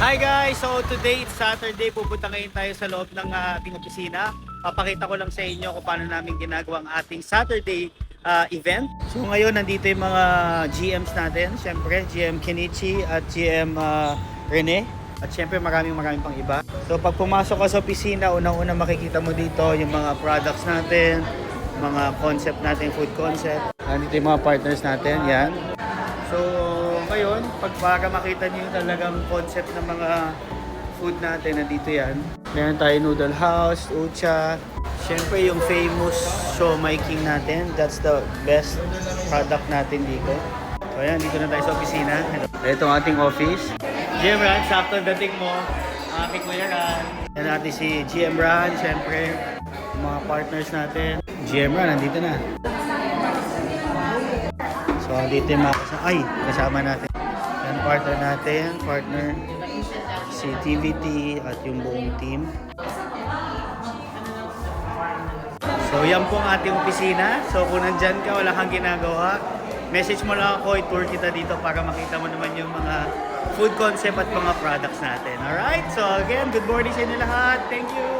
Hi guys! So today it's Saturday, pupunta ngayon tayo sa loob ng ating opisina. Papakita ko lang sa inyo kung paano namin ginagawa ang ating Saturday event. So ngayon nandito yung mga GMs natin, syempre GM Kenichi at GM Rene. At syempre maraming pang iba. So pag pumasok ka sa opisina, unang-una makikita mo dito yung mga products natin, mga concept natin, food concept. Nandito yung mga partners natin, yan. So ngayon, para makita niyo yung talagang concept ng mga food natin, nandito yan. Meron tayo Noodle House, Ucha. Siyempre yung famous Siomai King natin. That's the best product natin dito. So ayan, dito na tayo sa opisina. Ito ang ating office. GM Ran, sakto dating mo. Aking Kuya Ran. Yan natin si GM Ran, siyempre. Mga partners natin. GM Ran, nandito na. So dito yung mga kasama natin. Yan partner natin, si TVT at yung buong team. So yan po ang ating opisina. So kung nandyan ka, wala kang ginagawa, message mo lang ako, i-tour kita dito para makita mo naman yung mga food concept at mga products natin. Alright? So again, good morning sa inyo lahat. Thank you!